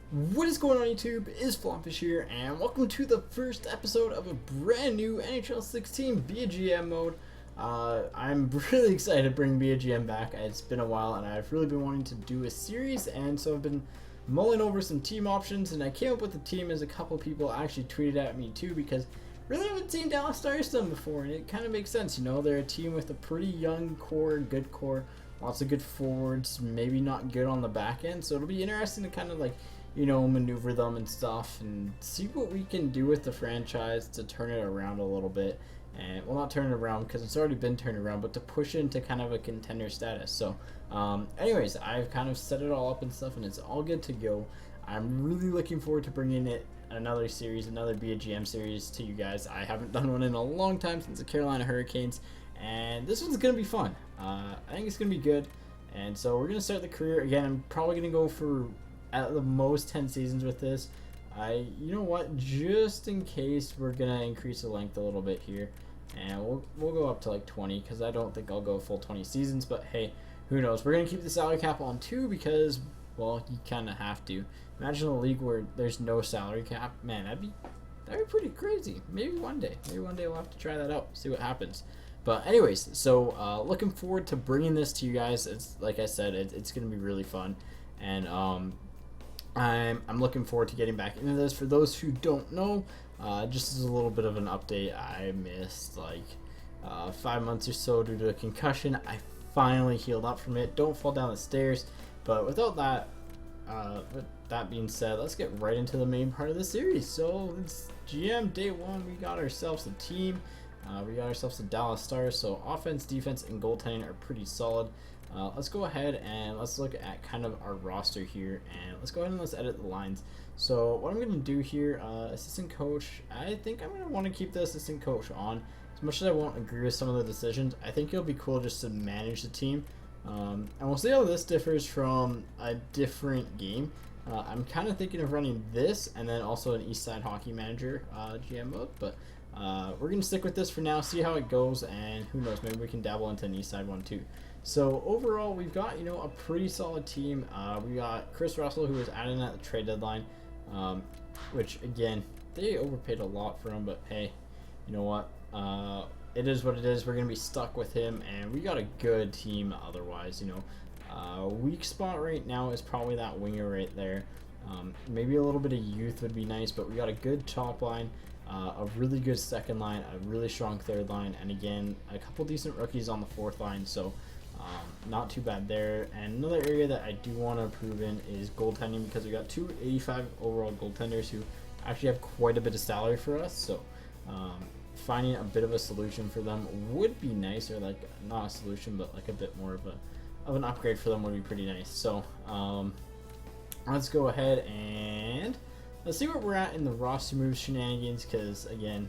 What is going on YouTube? Is FlopFish here, and welcome to the first episode of a brand new NHL 16 BGM mode. I'm really excited to bring BGM back. It's been a while, and I've really been wanting to do a series, and so I've been mulling over some team options, and I came up with a team as a couple people actually tweeted at me too, because really haven't seen Dallas Stardom before, and it kind of makes sense. You know, they're a team with a pretty young core, good core, lots of good forwards, maybe not good on the back end, so it'll be interesting to kind of maneuver them and stuff and see what we can do with the franchise to turn it around a little bit. And, well, not turn it around because it's already been turned around, but to push it into kind of a contender status. So, anyways, I've kind of set it all up and stuff, and it's all good to go. I'm really looking forward to bringing another series, another BGM series to you guys. I haven't done one in a long time since the Carolina Hurricanes, and this one's going to be fun. I think it's going to be good. And so we're going to start the career. Again, I'm probably going to go for at the most 10 seasons with this. You know what, just in case, we're gonna increase the length a little bit here, and we'll go up to like 20, because I don't think I'll go full 20 seasons, but hey, who knows. We're gonna keep the salary cap on 2 because, well, you kind of have to. Imagine a league where there's no salary cap. Man, that'd be pretty crazy. Maybe one day we'll have to try that out, see what happens. But anyways, so looking forward to bringing this to you guys. It's like I said, it's gonna be really fun, and I'm looking forward to getting back into this. For those who don't know, just as a little bit of an update, I missed like 5 months or so due to a concussion. I finally healed up from it. Don't fall down the stairs. But without that, with that being said, let's get right into the main part of the series. So it's GM day 1. We got ourselves a team. We got ourselves the Dallas Stars. So offense, defense, and goaltending are pretty solid. Let's go ahead and let's look at kind of our roster here, and let's go ahead and let's edit the lines. So what I'm going to do here, assistant coach, I think I'm going to want to keep the assistant coach on. As much as I won't agree with some of the decisions, I think it'll be cool just to manage the team. And we'll see how this differs from a different game. I'm kind of thinking of running this and then also an East Side Hockey Manager GM mode, but we're going to stick with this for now, see how it goes, and who knows, maybe we can dabble into an East Side one too. So overall, we've got, a pretty solid team. We got Chris Russell, who was added at the trade deadline, which, again, they overpaid a lot for him, but hey, you know what? It is what it is. We're going to be stuck with him, and we got a good team otherwise, Weak spot right now is probably that winger right there. Maybe a little bit of youth would be nice, but we got a good top line, a really good second line, a really strong third line, and again, a couple decent rookies on the fourth line, so not too bad there. And another area that I do want to improve in is goaltending, because we got 2 85 overall goaltenders who actually have quite a bit of salary for us, so finding a bit of a solution for them would be nice, or like not a solution but like a bit more of an upgrade for them would be pretty nice. So let's go ahead and let's see where we're at in the roster moves shenanigans, because again,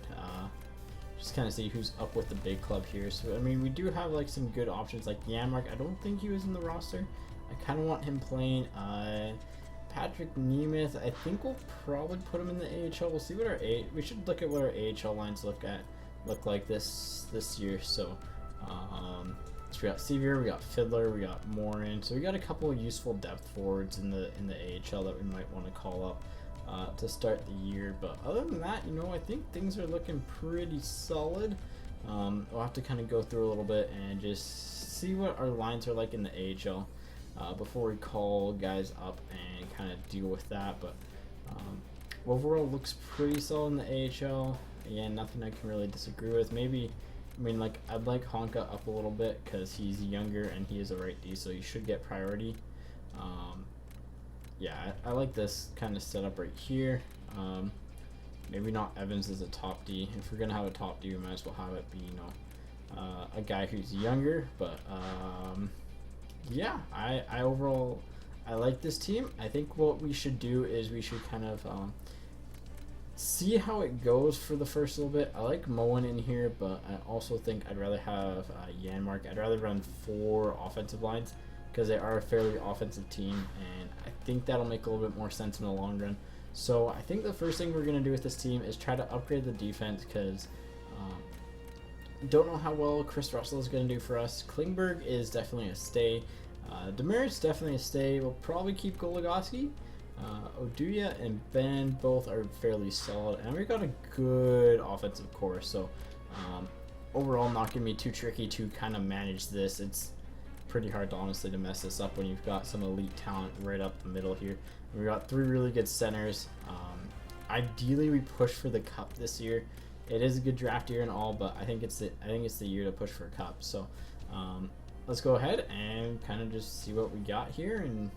just kind of see who's up with the big club here. So I mean, we do have like some good options like Janmark. I don't think he was in the roster. I kind of want him playing. Patrick Nemeth, I think we'll probably put him in the AHL. We'll see what we should look at what our AHL lines look like this year. So we got Sevier, we got Fiddler, we got Morin. So we got a couple of useful depth forwards in the AHL that we might want to call up to start the year. But other than that, I think things are looking pretty solid. We'll have to kind of go through a little bit and just see what our lines are like in the AHL before we call guys up and kind of deal with that. But overall, looks pretty solid in the AHL. Again, nothing I can really disagree with. I'd like Honka up a little bit because he's younger and he is a right D, so he should get priority. Yeah, I like this kind of setup right here. Maybe not Evans as a top D. If we're gonna have a top D, we might as well have it be, a guy who's younger. But yeah, I overall I like this team. I think what we should do is we should kind of see how it goes for the first little bit. I like Moen in here, but I also think I'd rather have Janmark. I'd rather run 4 offensive lines because they are a fairly offensive team, and I think that'll make a little bit more sense in the long run. So I think the first thing we're going to do with this team is try to upgrade the defense, because don't know how well Chris Russell is going to do for us. Klingberg is definitely a stay. Demerit's definitely a stay. We'll probably keep Goligoski. Oduya and Ben both are fairly solid, and we got a good offensive core, so overall not going to be too tricky to kind of manage this. It's pretty hard to honestly to mess this up when you've got some elite talent right up the middle here. We got 3 really good centers. Ideally we push for the cup this year. It is a good draft year and all, but I think it's the year to push for a cup. So let's go ahead and kind of just see what we got here and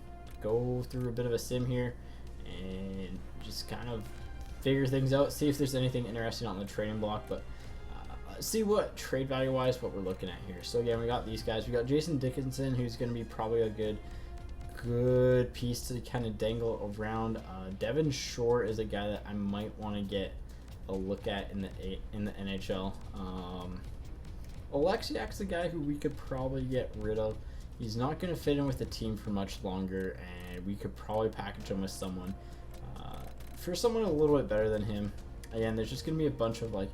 go through a bit of a sim here and just kind of figure things out, see if there's anything interesting on the trading block, but see what trade value wise what we're looking at here. So again, we got these guys. We got Jason Dickinson, who's going to be probably a good piece to kind of dangle around. Devin Shore is a guy that I might want to get a look at in the NHL. Oleksiak's a guy who we could probably get rid of. He's not going to fit in with the team for much longer, and we could probably package him with someone for someone a little bit better than him. Again, there's just going to be a bunch of like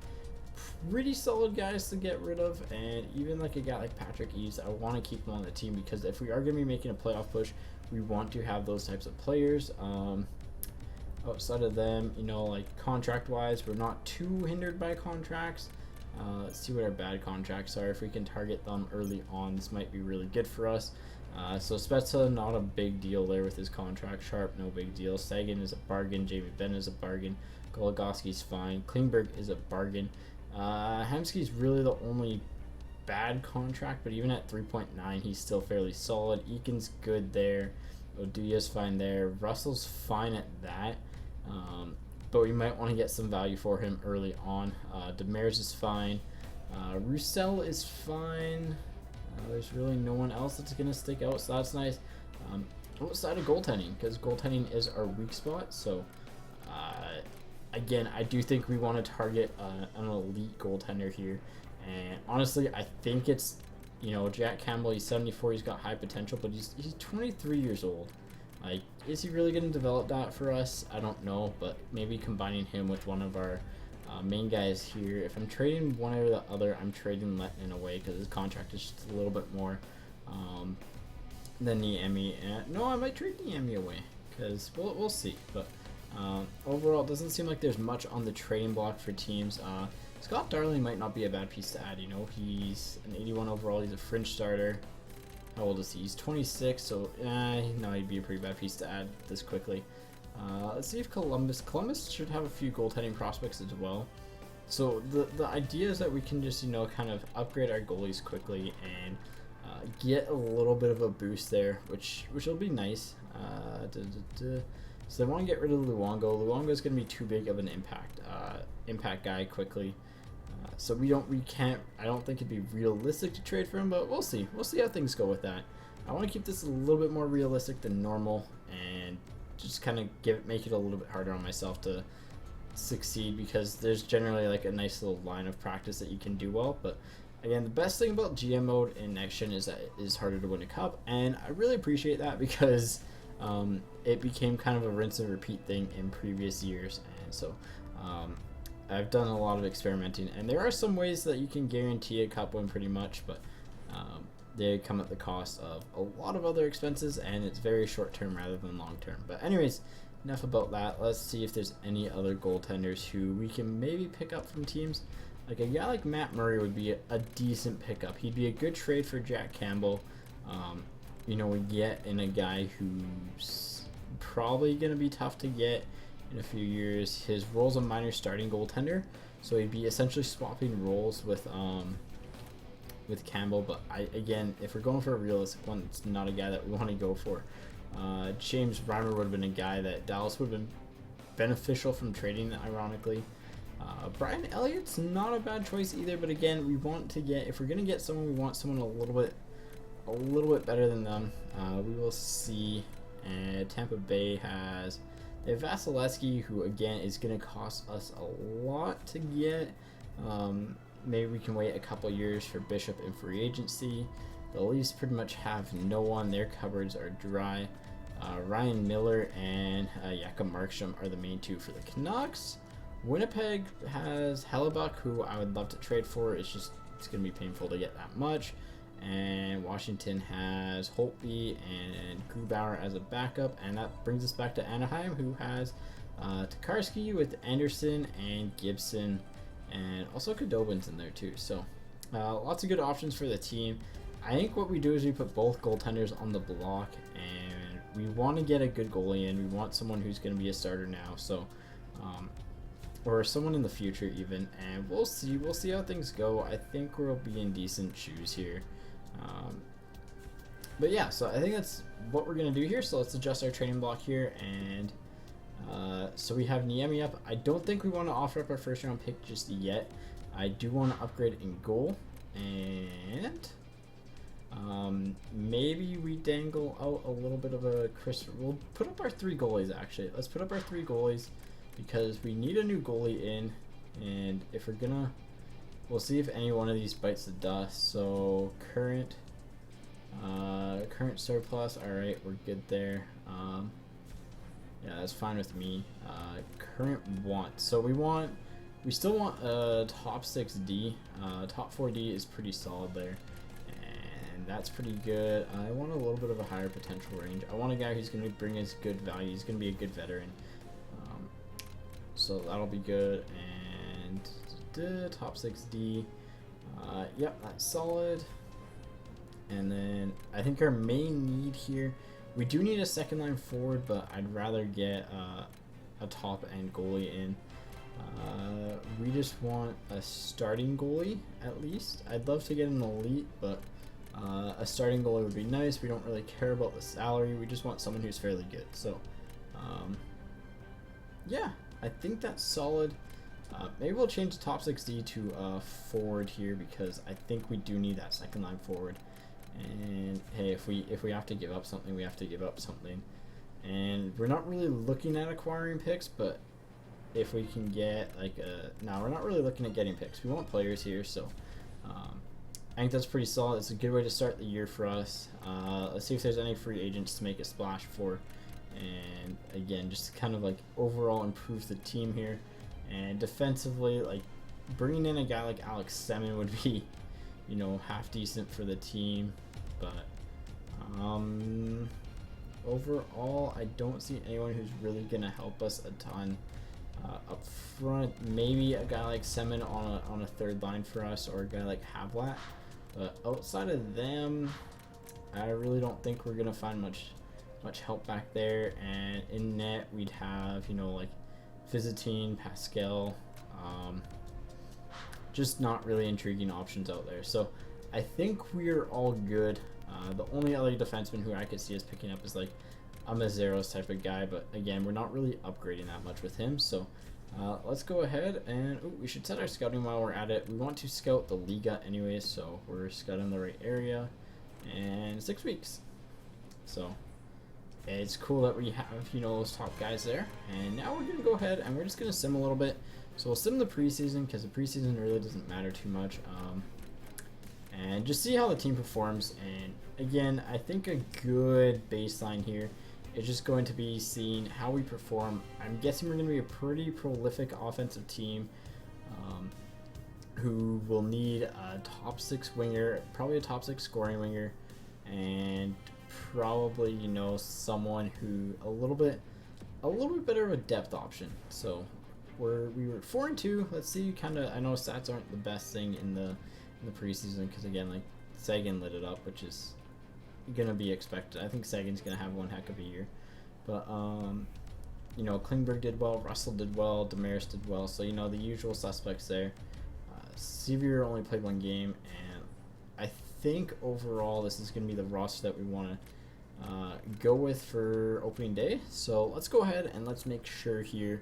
pretty solid guys to get rid of, and even like a guy like Patrick Eves, I want to keep him on the team because if we are going to be making a playoff push, we want to have those types of players. Outside of them, you know, like contract wise, we're not too hindered by contracts. Let's see what our bad contracts are. If we can target them early on, this might be really good for us. So Spezza, not a big deal there with his contract. Sharp, no big deal. Sagan is a bargain. Jamie Benn is a bargain. Goligoski's fine. Klingberg is a bargain. Hemsky's really the only bad contract, but even at 3.9, he's still fairly solid. Eakin's good there. Oduya's fine there. Russell's fine at that. But we might want to get some value for him early on. Demers is fine. Roussel is fine. There's really no one else that's going to stick out, so that's nice. Outside of goaltending, because goaltending is our weak spot. So, again, I do think we want to target an elite goaltender here. And honestly, I think it's, you know, Jack Campbell. He's 74. He's got high potential, but he's 23 years old. Like, is he really going to develop that for us? I don't know, but maybe combining him with one of our main guys here. If I'm trading one or the other, I'm trading Lettman away because his contract is just a little bit more than Niemi. And no, I might trade Niemi away because we'll see. But overall, it doesn't seem like there's much on the trading block for teams. Scott Darling might not be a bad piece to add. You know, he's an 81 overall. He's a fringe starter. How old is he? He's 26, so no, he'd be a pretty bad piece to add this quickly. Let's see if Columbus should have a few goaltending prospects as well. So the idea is that we can just, you know, kind of upgrade our goalies quickly and get a little bit of a boost there, which will be nice. So they want to get rid of Luongo. Luongo is going to be too big of an impact guy quickly. So I don't think it'd be realistic to trade for him, but we'll see. We'll see how things go with that. I want to keep this a little bit more realistic than normal and just kind of make it a little bit harder on myself to succeed because there's generally like a nice little line of practice that you can do well. But again, the best thing about GM mode in Next Gen is that it is harder to win a cup, and I really appreciate that because it became kind of a rinse and repeat thing in previous years, and so I've done a lot of experimenting, and there are some ways that you can guarantee a cup win pretty much, but they come at the cost of a lot of other expenses, and it's very short term rather than long term. But anyways, enough about that. Let's see if there's any other goaltenders who we can maybe pick up from teams. Like a guy like Matt Murray would be a decent pickup. He'd be a good trade for Jack Campbell. You know, we get in a guy who's probably going to be tough to get in a few years. His role's a minor starting goaltender, so he'd be essentially swapping roles with Campbell. But again, if we're going for a realistic one, it's not a guy that we want to go for. James Reimer would have been a guy that Dallas would have been beneficial from trading, ironically. Brian Elliott's not a bad choice either, but again, we want to get, if we're going to get someone, we want someone a little bit better than them. We will see. Tampa Bay has Vasilevsky, who again is going to cost us a lot to get. Maybe we can wait a couple years for Bishop in free agency. The Leafs pretty much have no one. Their cupboards are dry. Ryan Miller and Jakob Markstrom are the main two for the Canucks. Winnipeg has Hellebuck, who I would love to trade for. It's going to be painful to get that much. and Washington has Holtby and Grubauer as a backup, and that brings us back to Anaheim, who has Tokarski with Anderson and Gibson, and also Khudobin's in there too. So lots of good options for the team. I think what we do is we put both goaltenders on the block, and we want to get a good goalie in. We want someone who's going to be a starter now, so or someone in the future even, and we'll see how things go. I think we'll be in decent shoes here. But yeah, so I think that's what we're going to do here. So let's adjust our training block here, and so we have Niemi up. I don't think we want to offer up our first round pick just yet. I do want to upgrade in goal, and maybe we dangle out a little bit of a We'll put up our 3 goalies actually. Let's put up our 3 goalies because we need a new goalie in, and if we're gonna, we'll see if any one of these bites the dust. So current surplus. All right, we're good there. Yeah, that's fine with me. Current want. So we still want a top 6D. Top 4D is pretty solid there, and that's pretty good. I want a little bit of a higher potential range. I want a guy who's going to bring us good value. He's going to be a good veteran. So that'll be good. And top 6D. Yep, that's solid. And then I think our main need here, we do need a second line forward, but I'd rather get a top end goalie in. We just want a starting goalie at least. I'd love to get an elite, but a starting goalie would be nice. We don't really care about the salary. We just want someone who's fairly good. So yeah, I think that's solid. Maybe we'll change the top 6D to forward here because I think we do need that second line forward. And hey, if we have to give up something, we have to give up something. And we're not really looking at acquiring picks, but if we can get like no, we're not really looking at getting picks. We want players here, so I think that's pretty solid. It's a good way to start the year for us. Let's see if there's any free agents to make a splash for, and again, just to kind of like overall improve the team here. And defensively, like bringing in a guy like Alex Semin would be, you know, half decent for the team, but overall, I don't see anyone who's really gonna help us a ton. Up front, maybe a guy like Semin on a third line for us, or a guy like Havlat. But outside of them, I really don't think we're gonna find much help back there. And in net, we'd have, you know, like Vizitine, Pascal, just not really intriguing options out there. So I think we're all good. The only other defenseman who I could see us picking up is like a Mazzeros type of guy, but again, we're not really upgrading that much with him. So let's go ahead and we should set our scouting while we're at it. We want to scout the Liga anyways, so we're scouting the right area. And 6 weeks. So it's cool that we have, you know, those top guys there. And now we're gonna go ahead and we're just gonna sim a little bit. So we'll sim the preseason because the preseason really doesn't matter too much. And just see how the team performs. And again, I think a good baseline here is just going to be seeing how we perform. I'm guessing we're going to be a pretty prolific offensive team who will need a top 6 winger, probably a top 6 scoring winger, and probably, you know, someone who a little bit better of a depth option. So we were 4-2. Let's see, kind of. I know stats aren't the best thing in the preseason because again, like Sagan lit it up, which is gonna be expected. I think Sagan's gonna have one heck of a year, but you know, Klingberg did well, Russell did well, Damaris did well, so you know the usual suspects there. Sevier only played 1 game, and I think overall this is gonna be the roster that we want to go with for opening day. So let's go ahead and let's make sure here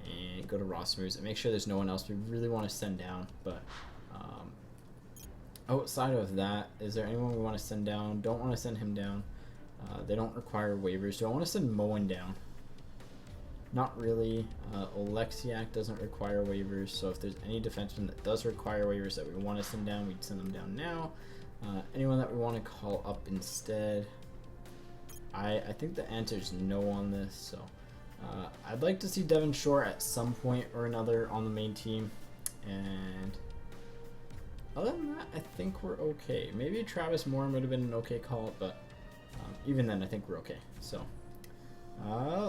and go to roster moves and make sure there's no one else we really want to send down. But outside of that, is there anyone we want to send down? Don't want to send him down. They don't require waivers. Do I want to send Moen down? Not really. Oleksiak doesn't require waivers, so if there's any defenseman that does require waivers that we want to send down, we'd send them down now. Anyone that we want to call up instead? I think the answer is no on this, so I'd like to see Devon Shore at some point or another on the main team. And other than that, I think we're okay. Maybe Travis Moore would have been an okay call, but even then, I think we're okay. So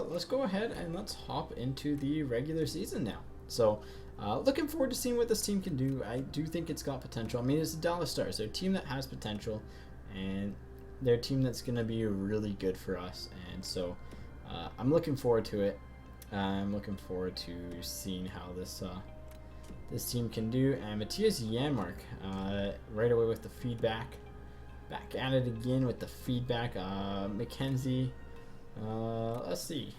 let's go ahead and let's hop into the regular season now. So looking forward to seeing what this team can do. I do think it's got potential. I mean, it's the Dallas Stars. They're a team that has potential, and they're a team that's going to be really good for us. And so I'm looking forward to it. I'm looking forward to seeing how this team can do. And Matthias Janmark right away with the feedback. Back at it again with the feedback. Mackenzie. Let's see.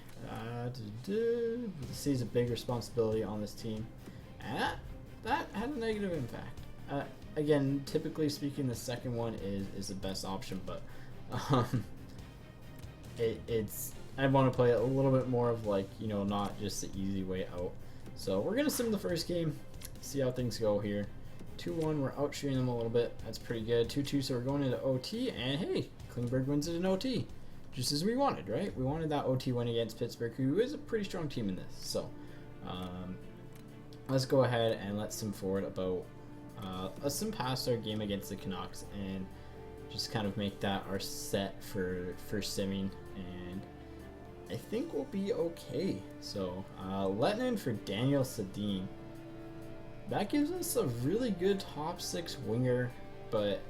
This is a big responsibility on this team. And that had a negative impact. Again, typically speaking, the second one is the best option, but I want to play a little bit more of like, not just the easy way out. So we're going to sim the first game, see how things go here. 2-1, we're out shooting them a little bit. That's pretty good. 2-2, so we're going into OT, and hey, Klingberg wins it in OT. Just as we wanted, right? We wanted that OT win against Pittsburgh, who is a pretty strong team in this. So let's go ahead and let's sim forward about let's sim past our game against the Canucks and just kind of make that our set for simming, and I think we'll be okay. So letting in for Daniel Sedin. That gives us a really good top 6 winger, but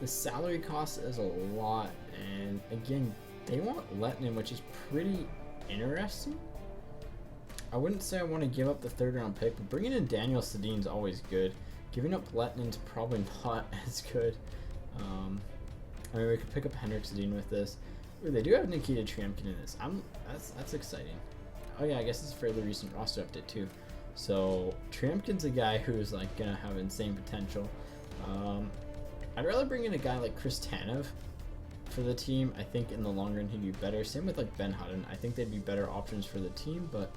the salary cost is a lot, and again, they want Lettinen, which is pretty interesting. I wouldn't say I want to give up the 3rd round pick, but bringing in Daniel Sedin is always good. Giving up Lettinen's probably not as good. I mean, we could pick up Henrik Sedin with this. Ooh, they do have Nikita Triumkin in this. That's exciting. Oh yeah, I guess it's a fairly recent roster update too. So Triumkin's a guy who's like gonna have insane potential. I'd rather bring in a guy like Chris Tanev for the team. I think in the long run he'd be better. Same with like Ben Hutton. I think they'd be better options for the team, but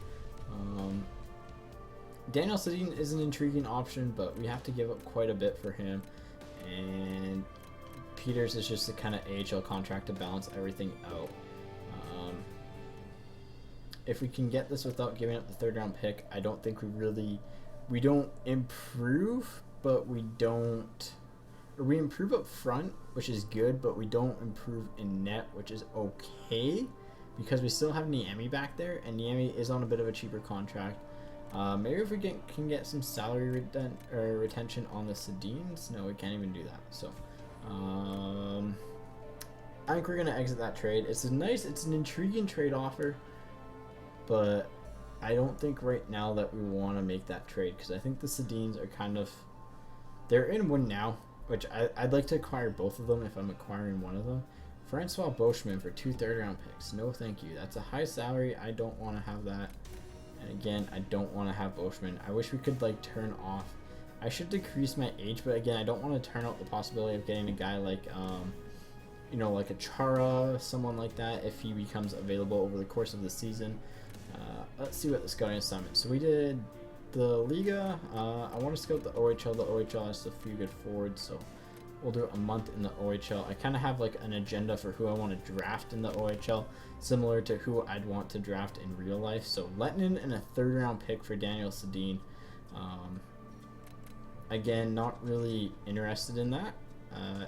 Daniel Sedin is an intriguing option, but we have to give up quite a bit for him. And Peters is just a kind of AHL contract to balance everything out. If we can get this without giving up the 3rd round pick, I don't think we don't improve, but we improve up front, which is good, but we don't improve in net, which is okay, because we still have Niemi back there, and Niemi is on a bit of a cheaper contract. Maybe if we can get some salary retention on the Sedins. No, we can't even do that. So I think we're gonna exit that trade. It's an intriguing trade offer, but I don't think right now that we want to make that trade, because I think the Sedins are they're in win now, which I'd like to acquire both of them if I'm acquiring one of them. Francois Beauchemin for 2 3rd round picks. No thank you. That's a high salary. I don't want to have that. And again, I don't want to have Beauchemin. I wish we could like turn off. I should decrease my age, but again, I don't want to turn out the possibility of getting a guy like like a Chara, someone like that, if he becomes available over the course of the season. Let's see what the scouting assignment. So we did the Liga. I want to scout the OHL. The OHL has a few good forwards, so we'll do a month in the OHL. I kind of have like an agenda for who I want to draft in the OHL, similar to who I'd want to draft in real life. So Lettinen and a 3rd round pick for Daniel Sedin. Again, not really interested in that.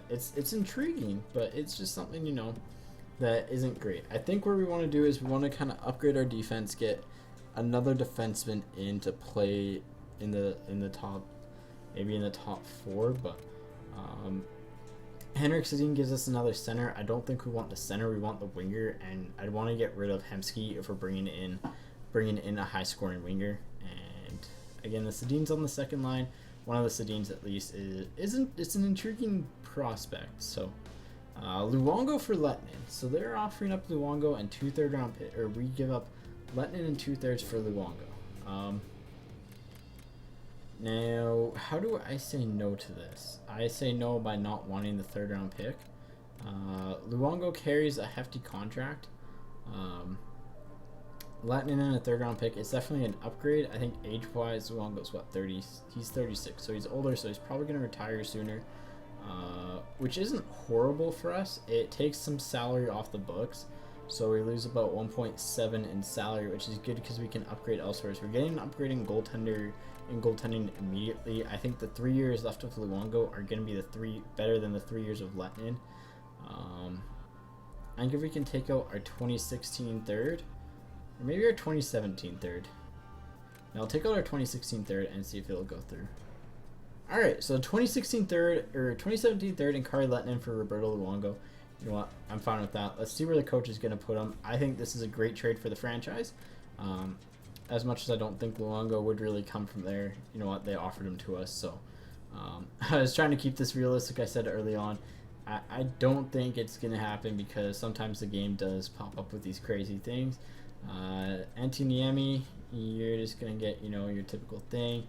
It's intriguing, but it's just something that isn't great. I think what we want to do is we want to kind of upgrade our defense, get another defenseman in to play in the top, maybe in the top 4, but Henrik Sedin gives us another center. I don't think we want the center, we want the winger, and I'd want to get rid of Hemsky if we're bringing in a high scoring winger. And again, the Sedin's on the 2nd line. One of the Sedins at least it's an intriguing prospect. So Luongo for Lettinen. So they're offering up Luongo and 2 3rd round pick, or we give up Lettinen and 2 3rds for Luongo. Now, how do I say no to this? I say no by not wanting the 3rd round pick. Luongo carries a hefty contract. Lettinen and a 3rd round pick. It's definitely an upgrade. I think age-wise, Luongo's 30? He's 36, so he's older, so he's probably going to retire sooner, which isn't horrible for us. It takes some salary off the books. So we lose about 1.7 in salary, which is good because we can upgrade elsewhere. So we're getting an upgrade in goaltending immediately. I think the 3 years left of Luongo are going to be better than the 3 years of Lettinen. I think if we can take out our 2016 third, or maybe our 2017 third. Now I'll take out our 2016 third and see if it'll go through. Alright, so 2016 third, or 2017 third and Kari Lettinen for Roberto Luongo. You know what? I'm fine with that. Let's see where the coach is going to put him. I think this is a great trade for the franchise. As much as I don't think Luongo would really come from there, you know what? They offered him to us. So I was trying to keep this realistic, I said early on. I don't think it's going to happen because sometimes the game does pop up with these crazy things. Antiniemi, you're just going to get, you know, your typical thing.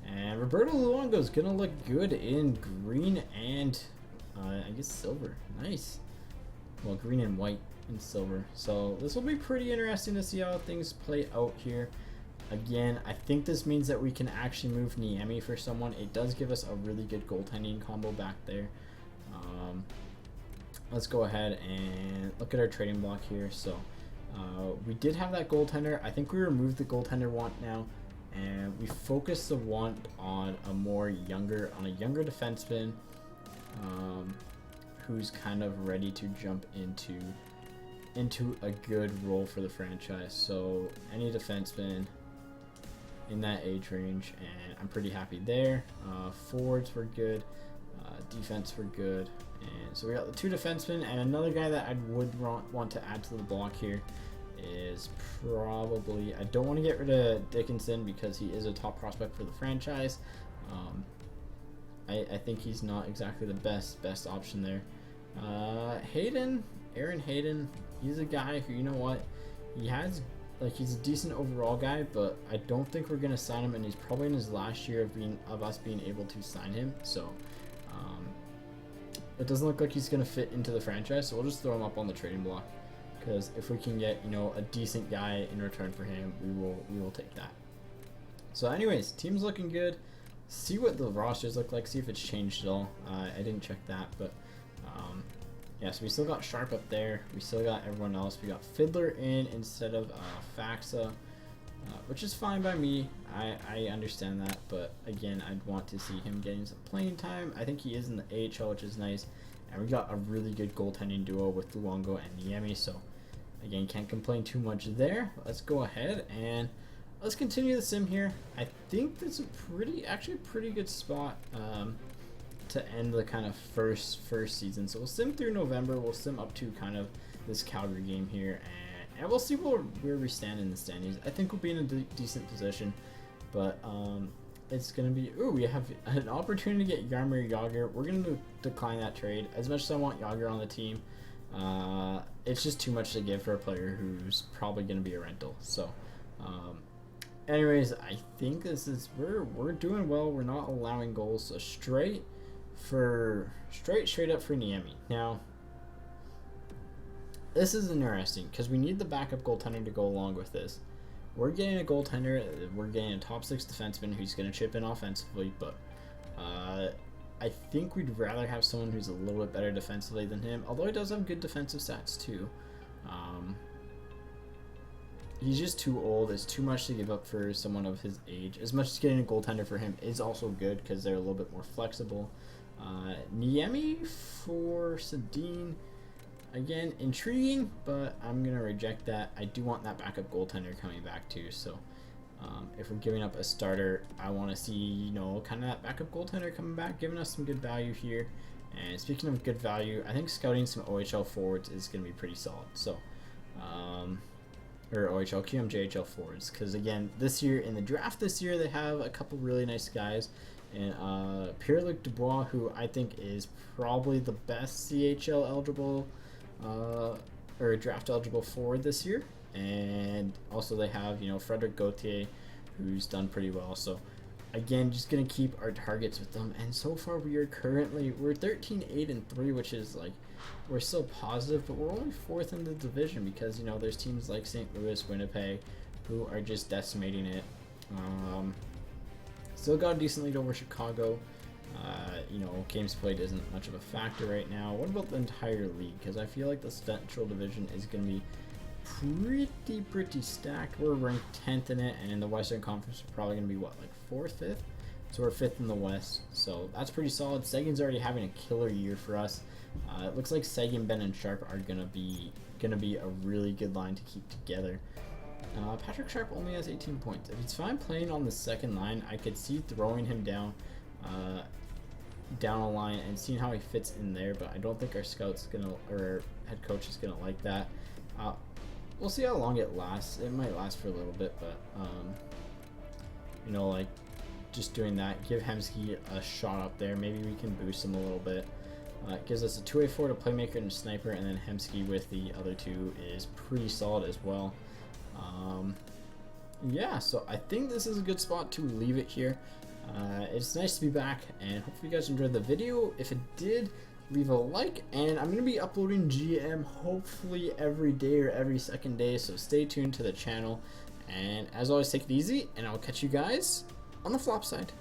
And Roberto Luongo is going to look good in green and, I guess, silver. Nice. Well, green and white and silver. So this will be pretty interesting to see how things play out here. Again, I think this means that we can actually move Niemi for someone. It does give us a really good goaltending combo back there. Let's go ahead and look at our trading block here. So we did have that goaltender. I think we removed the goaltender want now, and we focus the want on a younger defenseman who's kind of ready to jump into a good role for the franchise. So any defenseman in that age range, and I'm pretty happy there. Forwards were good, defense were good, and so we got the 2 defensemen, and another guy that I would want to add to the block here is probably, I don't want to get rid of Dickinson because he is a top prospect for the franchise. I think he's not exactly the best option there. Aaron Hayden, he's a guy who, you know what, he's a decent overall guy, but I don't think we're gonna sign him, and he's probably in his last year of us being able to sign him. So it doesn't look like he's gonna fit into the franchise, so we'll just throw him up on the trading block, because if we can get, you know, a decent guy in return for him, we will take that. So anyways, team's looking good. See what the rosters look like, see if it's changed at all. I didn't check that, but yeah, so we still got Sharp up there. We still got everyone else. We got Fiddler in instead of Faxa, which is fine by me. I understand that, but again, I'd want to see him getting some playing time. I think he is in the AHL, which is nice. And we got a really good goaltending duo with Luongo and Niemi, so again, can't complain too much there. Let's go ahead and let's continue the sim here. I think that's actually a pretty good spot to end the kind of first season. So we'll sim through November. We'll sim up to kind of this Calgary game here, and we'll see where we stand in the standings. I think we'll be in a decent position, but it's gonna be, we have an opportunity to get Jaromir Jagr. We're gonna decline that trade. As much as I want Jagr on the team, it's just too much to give for a player who's probably gonna be a rental. So anyways, I think we're doing well. We're not allowing goals, so straight up for Niemi. Now this is interesting because we need the backup goaltender to go along with this. We're getting a goaltender, we're getting a top 6 defenseman who's going to chip in offensively, but I think we'd rather have someone who's a little bit better defensively than him, although he does have good defensive stats too. He's just too old. It's too much to give up for someone of his age. As much as getting a goaltender for him is also good because they're a little bit more flexible. Niemi for Sedin, again, intriguing, but I'm going to reject that. I do want that backup goaltender coming back too, so if we're giving up a starter, I want to see, you know, kind of that backup goaltender coming back, giving us some good value here. And speaking of good value, I think scouting some OHL forwards is going to be pretty solid. So, or OHL, QMJHL forwards, because again, this year, in the draft this year, they have a couple really nice guys. And Pierre-Luc Dubois, who I think is probably the best CHL eligible or draft eligible forward this year. And also they have, you know, Frederic Gauthier, who's done pretty well. So again, just gonna keep our targets with them. And so far we're 13-8-3, which is like, we're still positive, but we're only 4th in the division because, you know, there's teams like St. Louis, Winnipeg, who are just decimating it. Still got a decent lead over Chicago. You know, games played isn't much of a factor right now. What about the entire league? Because I feel like the Central Division is going to be pretty stacked. We're ranked 10th in it, and in the Western Conference, we're probably going to be, what, like 4th, 5th? So we're 5th in the West, so that's pretty solid. Seguin's already having a killer year for us. It looks like Seguin, Ben, and Sharp are going to be a really good line to keep together. Patrick Sharp only has 18 points. If it's fine playing on the second line, I could see throwing him down a line and seeing how he fits in there, but I don't think our head coach is gonna like that. We'll see how long it lasts. It might last for a little bit, but you know, like just doing that, give Hemsky a shot up there. Maybe we can boost him a little bit. It gives us a 2-way forward, a playmaker, and a sniper, and then Hemsky with the other two is pretty solid as well. Yeah, so I think this is a good spot to leave it here. It's nice to be back, and hopefully you guys enjoyed the video. If it did, leave a like, and I'm going to be uploading GM hopefully every day or every second day, so stay tuned to the channel. And as always, take it easy, and I'll catch you guys on the flop side.